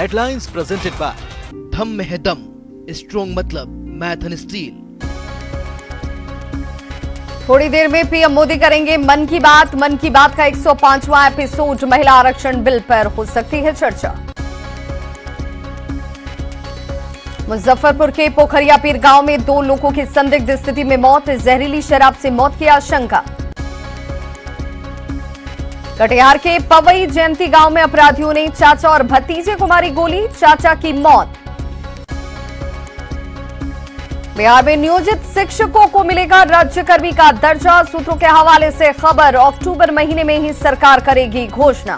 Headlines presented by धम में है दम, स्ट्रॉन्ग मतलब मैथन स्टील। थोड़ी देर में पीएम मोदी करेंगे मन की बात। मन की बात का 105वां एपिसोड, महिला आरक्षण बिल पर हो सकती है चर्चा। मुजफ्फरपुर के पोखरिया पीर गांव में 2 लोगों की संदिग्ध स्थिति में मौत, जहरीली शराब से मौत की आशंका। कटिहार के पवई जयंती गांव में अपराधियों ने चाचा और भतीजे को मारी गोली, चाचा की मौत। बिहार में नियोजित शिक्षकों को मिलेगा राज्यकर्मी का दर्जा, सूत्रों के हवाले से खबर। अक्टूबर महीने में ही सरकार करेगी घोषणा।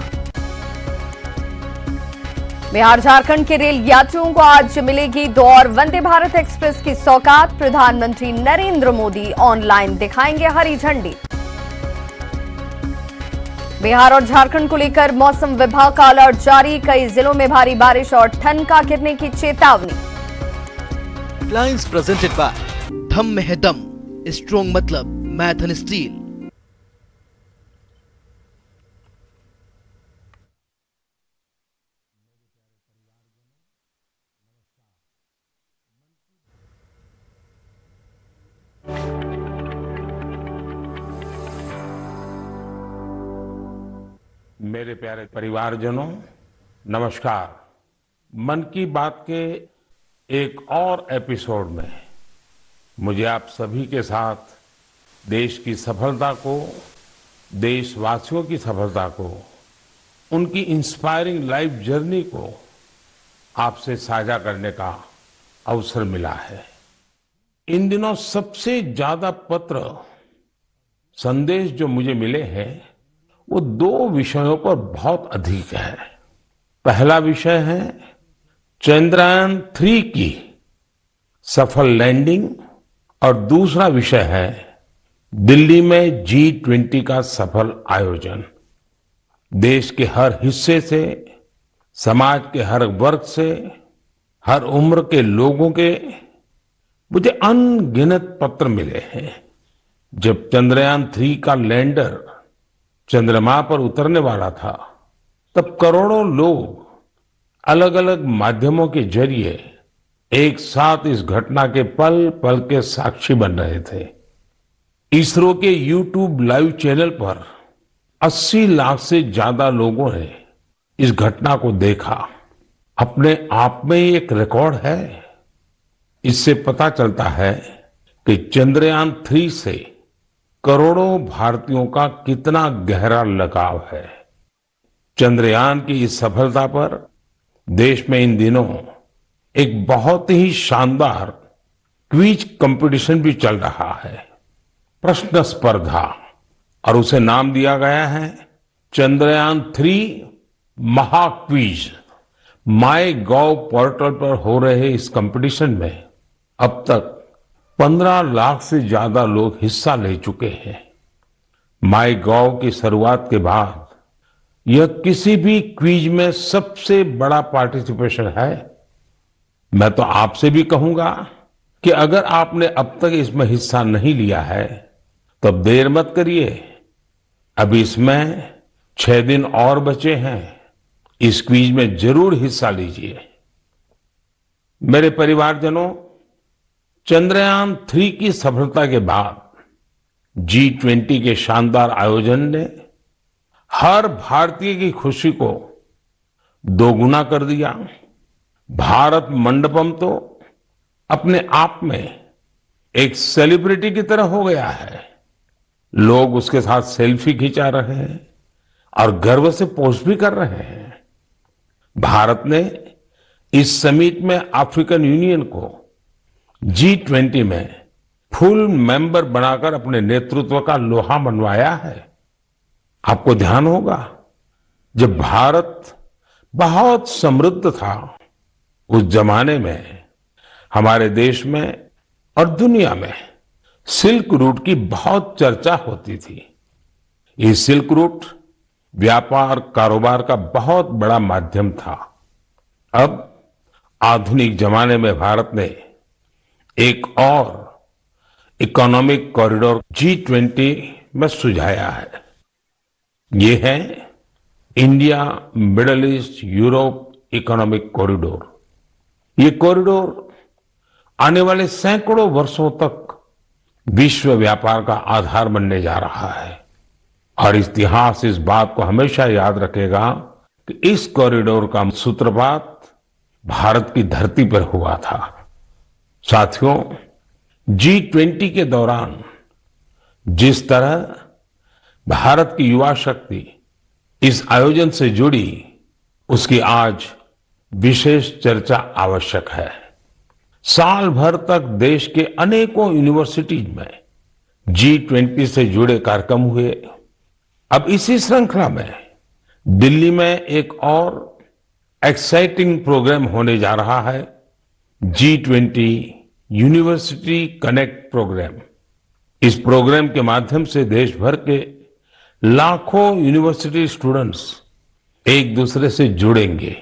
बिहार झारखंड के रेल यात्रियों को आज मिलेगी 2 और वंदे भारत एक्सप्रेस की सौगात। प्रधानमंत्री नरेंद्र मोदी ऑनलाइन दिखाएंगे हरी झंडी। बिहार और झारखंड को लेकर मौसम विभाग का अलर्ट जारी, कई जिलों में भारी बारिश और ठनका गिरने की चेतावनी। हेडलाइंस प्रेजेंटेड बाय धम में है दम, स्ट्रॉन्ग मतलब मैथन स्टील। मेरे प्यारे परिवारजनों, नमस्कार। मन की बात के एक और एपिसोड में मुझे आप सभी के साथ देश की सफलता को, देशवासियों की सफलता को, उनकी इंस्पायरिंग लाइफ जर्नी को आपसे साझा करने का अवसर मिला है। इन दिनों सबसे ज्यादा पत्र, संदेश जो मुझे मिले हैं वो 2 विषयों पर बहुत अधिक है। पहला विषय है चंद्रयान 3 की सफल लैंडिंग और दूसरा विषय है दिल्ली में G20 का सफल आयोजन। देश के हर हिस्से से, समाज के हर वर्ग से, हर उम्र के लोगों के मुझे अनगिनत पत्र मिले हैं। जब चंद्रयान 3 का लैंडर चंद्रमा पर उतरने वाला था, तब करोड़ों लोग अलग अलग माध्यमों के जरिए एक साथ इस घटना के पल पल के साक्षी बन रहे थे। इसरो के YouTube लाइव चैनल पर 80 लाख से ज्यादा लोगों ने इस घटना को देखा। अपने आप में ही एक रिकॉर्ड है। इससे पता चलता है कि चंद्रयान 3 से करोड़ों भारतीयों का कितना गहरा लगाव है। चंद्रयान की इस सफलता पर देश में इन दिनों एक बहुत ही शानदार क्विज कंपटीशन भी चल रहा है, प्रश्न स्पर्धा, और उसे नाम दिया गया है चंद्रयान 3 महाक्विज। माई गॉव पोर्टल पर हो रहे इस कंपटीशन में अब तक 15 लाख से ज्यादा लोग हिस्सा ले चुके हैं। माई गॉव की शुरुआत के बाद यह किसी भी क्विज में सबसे बड़ा पार्टिसिपेशन है। मैं तो आपसे भी कहूंगा कि अगर आपने अब तक इसमें हिस्सा नहीं लिया है तो अब देर मत करिए। अभी इसमें 6 दिन और बचे हैं। इस क्विज में जरूर हिस्सा लीजिए। मेरे परिवारजनों, चंद्रयान 3 की सफलता के बाद G20 के शानदार आयोजन ने हर भारतीय की खुशी को दोगुना कर दिया। भारत मंडपम तो अपने आप में एक सेलिब्रिटी की तरह हो गया है। लोग उसके साथ सेल्फी खिंचा रहे हैं और गर्व से पोस्ट भी कर रहे हैं। भारत ने इस समिट में अफ्रीकन यूनियन को G20 में फुल मेंबर बनाकर अपने नेतृत्व का लोहा मनवाया है। आपको ध्यान होगा, जब भारत बहुत समृद्ध था उस जमाने में हमारे देश में और दुनिया में सिल्क रूट की बहुत चर्चा होती थी। ये सिल्क रूट व्यापार कारोबार का बहुत बड़ा माध्यम था। अब आधुनिक जमाने में भारत ने एक और इकोनॉमिक कॉरिडोर G20 में सुझाया है। ये है India, middle east, Europe, economic corridor. ये कॉरिडोर आने वाले सैकड़ों वर्षों तक विश्व व्यापार का आधार बनने जा रहा है और इतिहास इस बात को हमेशा याद रखेगा कि इस कॉरिडोर का सूत्रपात भारत की धरती पर हुआ था। साथियों, G20 के दौरान जिस तरह भारत की युवा शक्ति इस आयोजन से जुड़ी, उसकी आज विशेष चर्चा आवश्यक है। साल भर तक देश के अनेकों यूनिवर्सिटीज में G20 से जुड़े कार्यक्रम हुए। अब इसी श्रृंखला में दिल्ली में एक और एक्साइटिंग प्रोग्राम होने जा रहा है, G20 यूनिवर्सिटी कनेक्ट प्रोग्राम। इस प्रोग्राम के माध्यम से देश भर के लाखों यूनिवर्सिटी स्टूडेंट्स एक दूसरे से जुड़ेंगे।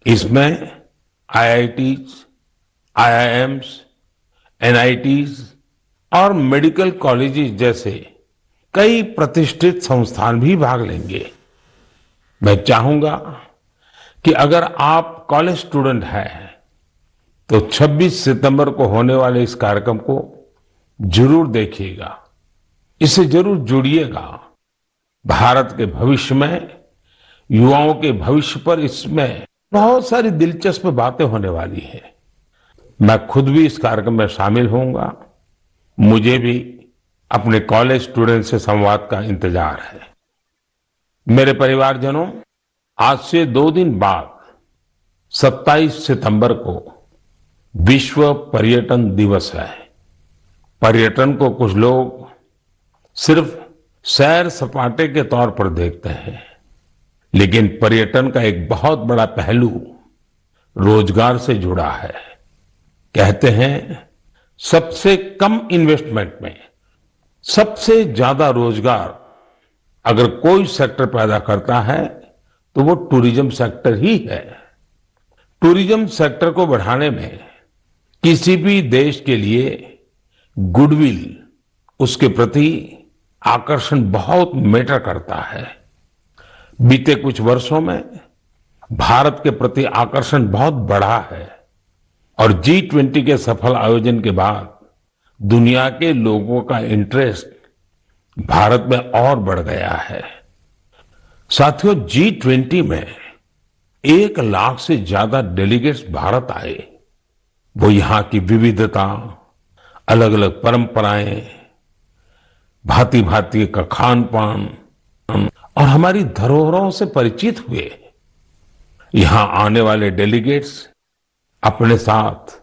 इसमें IITs, IIMs, NITs और मेडिकल कॉलेजेस जैसे कई प्रतिष्ठित संस्थान भी भाग लेंगे। मैं चाहूंगा कि अगर आप कॉलेज स्टूडेंट हैं तो 26 सितंबर को होने वाले इस कार्यक्रम को जरूर देखिएगा, इससे जरूर जुड़िएगा। भारत के भविष्य में, युवाओं के भविष्य पर इसमें बहुत सारी दिलचस्प बातें होने वाली है। मैं खुद भी इस कार्यक्रम में शामिल होऊंगा। मुझे भी अपने कॉलेज स्टूडेंट से संवाद का इंतजार है। मेरे परिवारजनों, आज से 2 दिन बाद 27 सितंबर को विश्व पर्यटन दिवस है। पर्यटन को कुछ लोग सिर्फ सैर सपाटे के तौर पर देखते हैं, लेकिन पर्यटन का एक बहुत बड़ा पहलू रोजगार से जुड़ा है। कहते हैं सबसे कम इन्वेस्टमेंट में सबसे ज्यादा रोजगार अगर कोई सेक्टर पैदा करता है तो वो टूरिज्म सेक्टर ही है। टूरिज्म सेक्टर को बढ़ाने में किसी भी देश के लिए गुडविल, उसके प्रति आकर्षण बहुत मैटर करता है। बीते कुछ वर्षों में भारत के प्रति आकर्षण बहुत बढ़ा है और G20 के सफल आयोजन के बाद दुनिया के लोगों का इंटरेस्ट भारत में और बढ़ गया है। साथियों, G20 में 1 लाख से ज्यादा डेलीगेट्स भारत आए। वो यहाँ की विविधता, अलग अलग परंपराएं, भांति भांति का खान पान और हमारी धरोहरों से परिचित हुए। यहां आने वाले डेलीगेट्स अपने साथ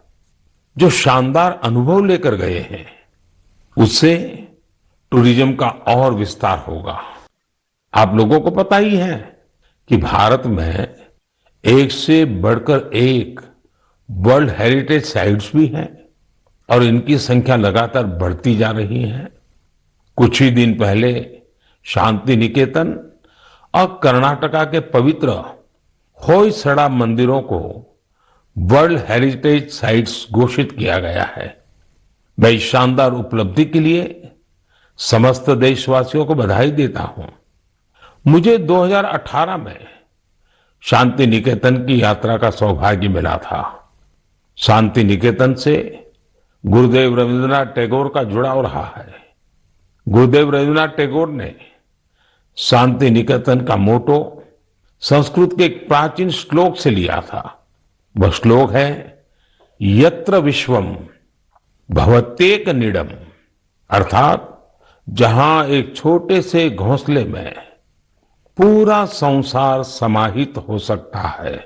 जो शानदार अनुभव लेकर गए हैं, उससे टूरिज्म का और विस्तार होगा। आप लोगों को पता ही है कि भारत में एक से बढ़कर एक वर्ल्ड हेरिटेज साइट्स भी हैं और इनकी संख्या लगातार बढ़ती जा रही है। कुछ ही दिन पहले शांति निकेतन और कर्नाटका के पवित्र होयसड़ा मंदिरों को वर्ल्ड हेरिटेज साइट्स घोषित किया गया है। मैं इस शानदार उपलब्धि के लिए समस्त देशवासियों को बधाई देता हूं। मुझे 2018 में शांति निकेतन की यात्रा का सौभाग्य मिला था। शांति निकेतन से गुरुदेव रविंद्रनाथ टैगोर का जुड़ाव रहा है। गुरुदेव रविंद्रनाथ टैगोर ने शांति निकेतन का मोटो संस्कृत के एक प्राचीन श्लोक से लिया था। वह श्लोक है, यत्र विश्वम भवत्येक नीडम, अर्थात जहां एक छोटे से घोंसले में पूरा संसार समाहित हो सकता है।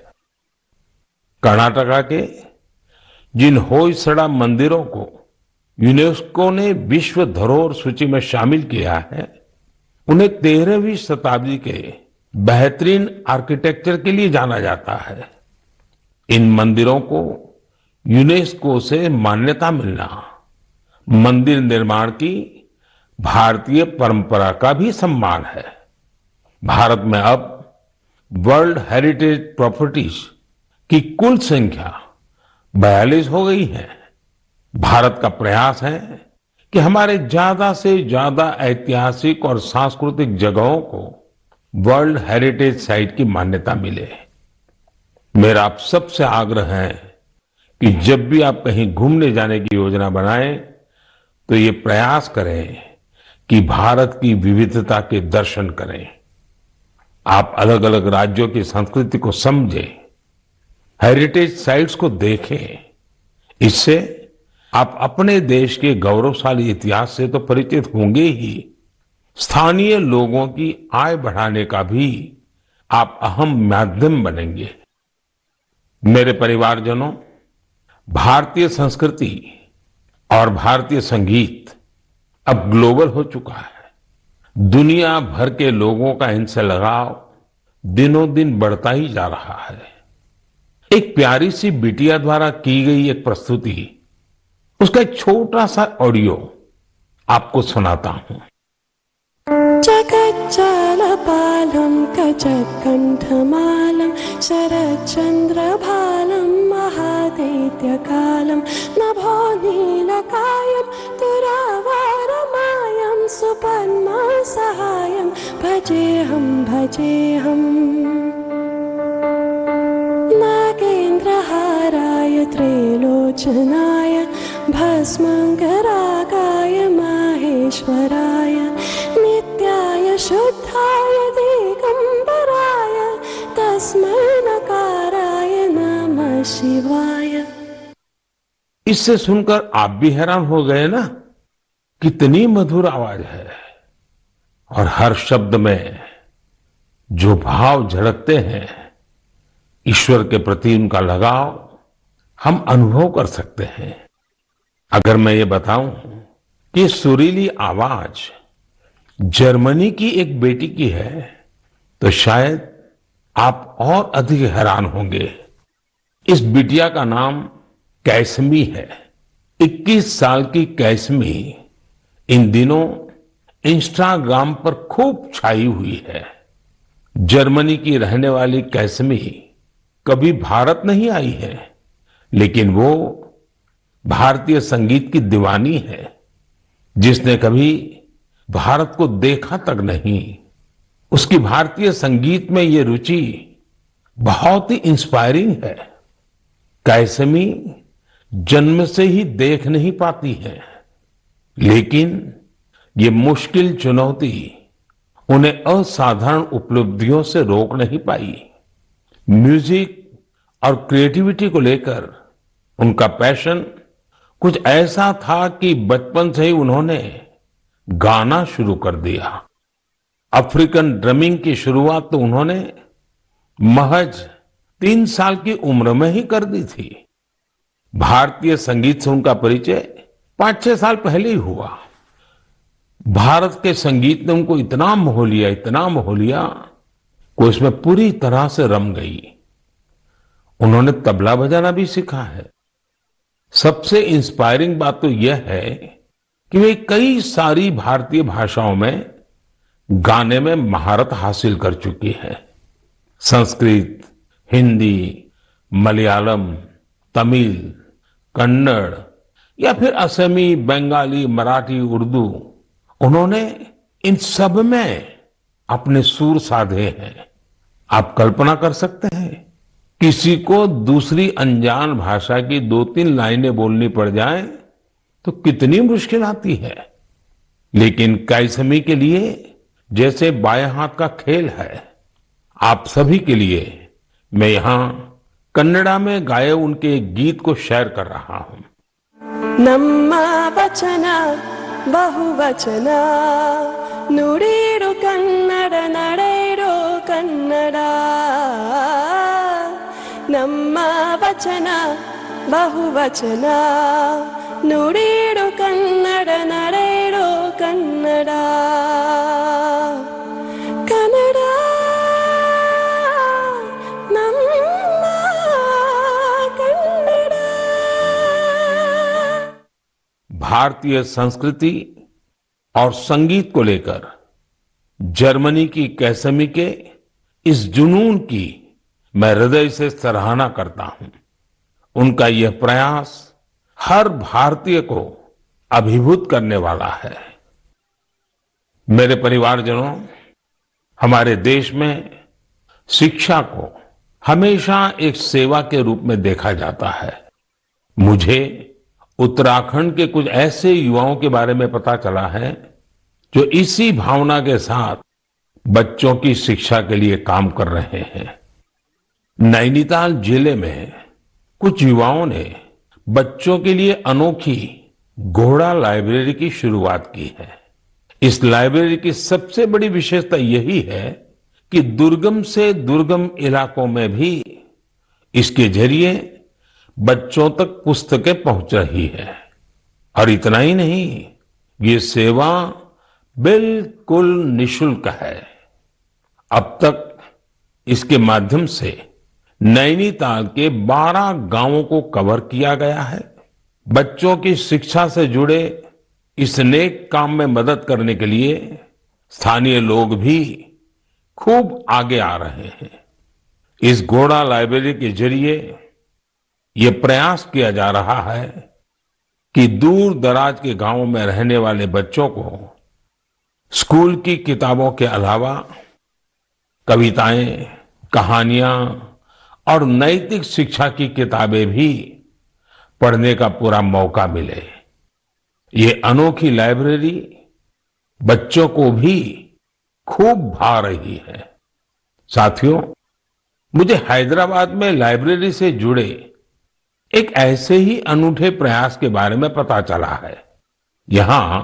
कर्नाटका के जिन होयसड़ा मंदिरों को यूनेस्को ने विश्व धरोहर सूची में शामिल किया है, उन्हें 13वीं शताब्दी के बेहतरीन आर्किटेक्चर के लिए जाना जाता है। इन मंदिरों को यूनेस्को से मान्यता मिलना मंदिर निर्माण की भारतीय परंपरा का भी सम्मान है। भारत में अब वर्ल्ड हेरिटेज प्रॉपर्टीज की कुल संख्या 42 हो गई है। भारत का प्रयास है कि हमारे ज्यादा से ज्यादा ऐतिहासिक और सांस्कृतिक जगहों को वर्ल्ड हेरिटेज साइट की मान्यता मिले। मेरा आप सबसे आग्रह है कि जब भी आप कहीं घूमने जाने की योजना बनाएं तो ये प्रयास करें कि भारत की विविधता के दर्शन करें। आप अलग अलग राज्यों की संस्कृति को समझें, हेरिटेज साइट्स को देखें। इससे आप अपने देश के गौरवशाली इतिहास से तो परिचित होंगे ही, स्थानीय लोगों की आय बढ़ाने का भी आप अहम माध्यम बनेंगे। मेरे परिवारजनों, भारतीय संस्कृति और भारतीय संगीत अब ग्लोबल हो चुका है। दुनिया भर के लोगों का इनसे लगाव दिनों दिन बढ़ता ही जा रहा है। एक प्यारी सी बिटिया द्वारा की गई एक प्रस्तुति, उसका एक छोटा सा ऑडियो आपको सुनाता हूं। जगज्जालपालं कजत्कण्ठमालं शरच्चन्द्रभालं महादैत्यकालं नभो नीलकायं तुरावारमायं सुपद्मसहायं भजेऽहं नागेन्द्रहाराय त्रैलोचनाय भस्मङ्गरागाय माहेश्वराय नित्याय शुद्धाय दिगंबराय तस्मै नकाराय नमः शिवाय। इससे सुनकर आप भी हैरान हो गए ना, कितनी मधुर आवाज है और हर शब्द में जो भाव झलकते हैं, ईश्वर के प्रति उनका लगाव हम अनुभव कर सकते हैं। अगर मैं ये बताऊं कि सुरीली आवाज जर्मनी की एक बेटी की है तो शायद आप और अधिक हैरान होंगे। इस बिटिया का नाम कैसमी है। 21 साल की कैसमी इन दिनों इंस्टाग्राम पर खूब छाई हुई है। जर्मनी की रहने वाली कैसमी कभी भारत नहीं आई है, लेकिन वो भारतीय संगीत की दीवानी है, जिसने कभी भारत को देखा तक नहीं। उसकी भारतीय संगीत में ये रुचि बहुत ही इंस्पायरिंग है। कैसमी जन्म से ही देख नहीं पाती है, लेकिन ये मुश्किल चुनौती उन्हें असाधारण उपलब्धियों से रोक नहीं पाई। म्यूजिक और क्रिएटिविटी को लेकर उनका पैशन कुछ ऐसा था कि बचपन से ही उन्होंने गाना शुरू कर दिया। अफ्रीकन ड्रमिंग की शुरुआत तो उन्होंने महज 3 साल की उम्र में ही कर दी थी। भारतीय संगीत से उनका परिचय 5-6 साल पहले ही हुआ। भारत के संगीत ने उनको इतना मोह लिया कि उसमें पूरी तरह से रम गई। उन्होंने तबला बजाना भी सीखा है। सबसे इंस्पायरिंग बात तो यह है कि वे कई सारी भारतीय भाषाओं में गाने में महारत हासिल कर चुकी है। संस्कृत, हिंदी, मलयालम, तमिल, कन्नड़ या फिर असमी, बंगाली, मराठी, उर्दू, उन्होंने इन सब में अपने सुर साधे हैं। आप कल्पना कर सकते हैं, किसी को दूसरी अनजान भाषा की 2-3 लाइनें बोलनी पड़ जाए तो कितनी मुश्किल आती है, लेकिन कैसमी के लिए जैसे बाएं हाथ का खेल है। आप सभी के लिए मैं यहां कन्नड़ा में गाए उनके एक गीत को शेयर कर रहा हूं। ನಮ್ಮ ವಚನ ಬಹುವಚನ ನುಡಿರು ಕನ್ನಡ ನಡೆಯಿರೋ ಕನ್ನಡ ನಮ್ಮ ವಚನ ಬಹುವಚನ ನುಡಿರು ಕನ್ನಡ ನಡೆಯಿರೋ ಕನ್ನಡ ಕನ್ನಡ ನಮ್ಮ ಕನ್ನಡ। भारतीय संस्कृति और संगीत को लेकर जर्मनी की कैसमी के इस जुनून की मैं हृदय से सराहना करता हूं। उनका यह प्रयास हर भारतीय को अभिभूत करने वाला है। मेरे परिवारजनों, हमारे देश में शिक्षा को हमेशा एक सेवा के रूप में देखा जाता है। मुझे उत्तराखंड के कुछ ऐसे युवाओं के बारे में पता चला है जो इसी भावना के साथ बच्चों की शिक्षा के लिए काम कर रहे हैं। नैनीताल जिले में कुछ युवाओं ने बच्चों के लिए अनोखी घोड़ा लाइब्रेरी की शुरुआत की है। इस लाइब्रेरी की सबसे बड़ी विशेषता यही है कि दुर्गम से दुर्गम इलाकों में भी इसके जरिए बच्चों तक पुस्तकें पहुंच रही है। और इतना ही नहीं, ये सेवा बिल्कुल निशुल्क है। अब तक इसके माध्यम से नैनीताल के 12 गांवों को कवर किया गया है। बच्चों की शिक्षा से जुड़े इस नेक काम में मदद करने के लिए स्थानीय लोग भी खूब आगे आ रहे हैं। इस घोड़ा लाइब्रेरी के जरिए ये प्रयास किया जा रहा है कि दूर दराज के गांवों में रहने वाले बच्चों को स्कूल की किताबों के अलावा कविताएं, कहानियां और नैतिक शिक्षा की किताबें भी पढ़ने का पूरा मौका मिले। ये अनोखी लाइब्रेरी बच्चों को भी खूब भा रही है। साथियों, मुझे हैदराबाद में लाइब्रेरी से जुड़े एक ऐसे ही अनूठे प्रयास के बारे में पता चला है। यहां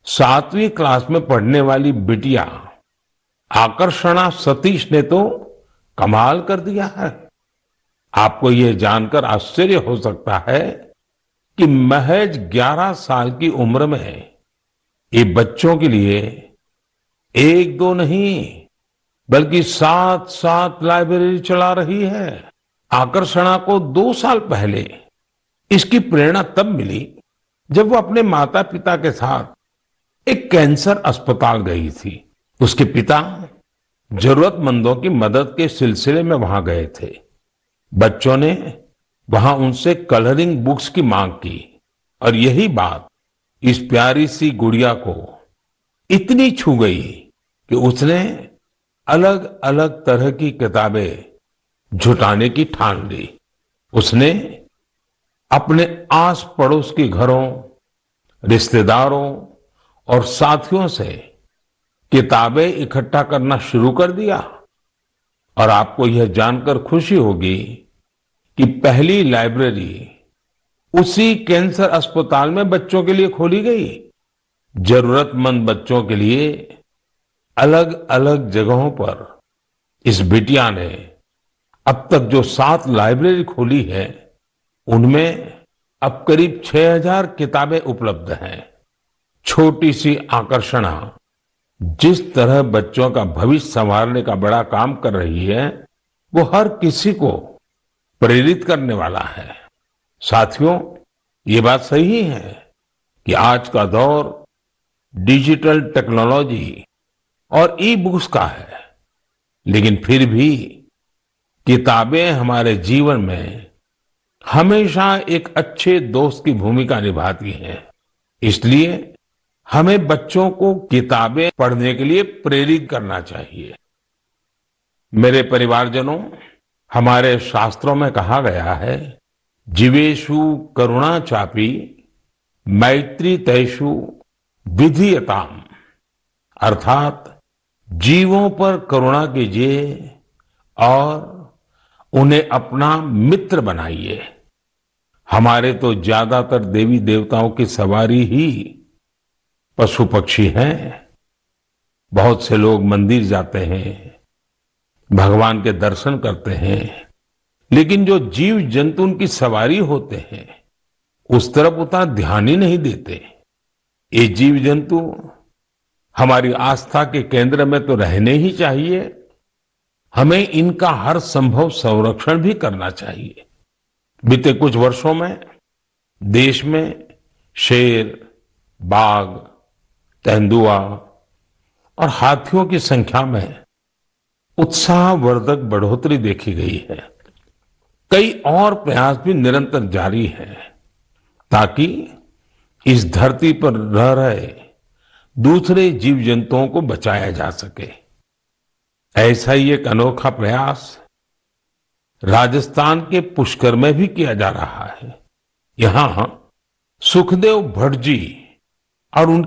7वीं क्लास में पढ़ने वाली बिटिया आकर्षणा सतीश ने तो कमाल कर दिया है। आपको यह जानकर आश्चर्य हो सकता है कि महज 11 साल की उम्र में ये बच्चों के लिए 1-2 नहीं बल्कि 7 लाइब्रेरी चला रही है। आकर्षणा को 2 साल पहले इसकी प्रेरणा तब मिली जब वो अपने माता पिता के साथ एक कैंसर अस्पताल गई थी। उसके पिता जरूरतमंदों की मदद के सिलसिले में वहां गए थे। बच्चों ने वहां उनसे कलरिंग बुक्स की मांग की और यही बात इस प्यारी सी गुड़िया को इतनी छू गई कि उसने अलग अलग तरह की किताबें जुटाने की ठान ली। उसने अपने आस पड़ोस के घरों, रिश्तेदारों और साथियों से किताबें इकट्ठा करना शुरू कर दिया। और आपको यह जानकर खुशी होगी कि पहली लाइब्रेरी उसी कैंसर अस्पताल में बच्चों के लिए खोली गई। जरूरतमंद बच्चों के लिए अलग अलग जगहों पर इस बिटिया ने अब तक जो 7 लाइब्रेरी खोली है उनमें अब करीब 6000 किताबें उपलब्ध हैं। छोटी सी आकर्षणा जिस तरह बच्चों का भविष्य संवारने का बड़ा काम कर रही है वो हर किसी को प्रेरित करने वाला है। साथियों, ये बात सही है कि आज का दौर डिजिटल टेक्नोलॉजी और ई बुक्स का है, लेकिन फिर भी किताबें हमारे जीवन में हमेशा एक अच्छे दोस्त की भूमिका निभाती हैं। इसलिए हमें बच्चों को किताबें पढ़ने के लिए प्रेरित करना चाहिए। मेरे परिवारजनों, हमारे शास्त्रों में कहा गया है, जीवेषु करुणा चापी मैत्री तैषु विधीयताम, अर्थात जीवों पर करुणा कीजिए और उन्हें अपना मित्र बनाइए। हमारे तो ज्यादातर देवी देवताओं की सवारी ही पशु पक्षी हैं। बहुत से लोग मंदिर जाते हैं, भगवान के दर्शन करते हैं, लेकिन जो जीव जंतु उनकी सवारी होते हैं उस तरफ उतना ध्यान ही नहीं देते। ये जीव जंतु हमारी आस्था के केंद्र में तो रहने ही चाहिए, हमें इनका हर संभव संरक्षण भी करना चाहिए। बीते कुछ वर्षों में देश में शेर, बाघ, तेंदुआ और हाथियों की संख्या में उत्साहवर्धक बढ़ोतरी देखी गई है। कई और प्रयास भी निरंतर जारी हैं ताकि इस धरती पर रह रहे दूसरे जीव जंतुओं को बचाया जा सके। ऐसा ही एक अनोखा प्रयास राजस्थान के पुष्कर में भी किया जा रहा है। यहाँ सुखदेव भट्ट जी और उनके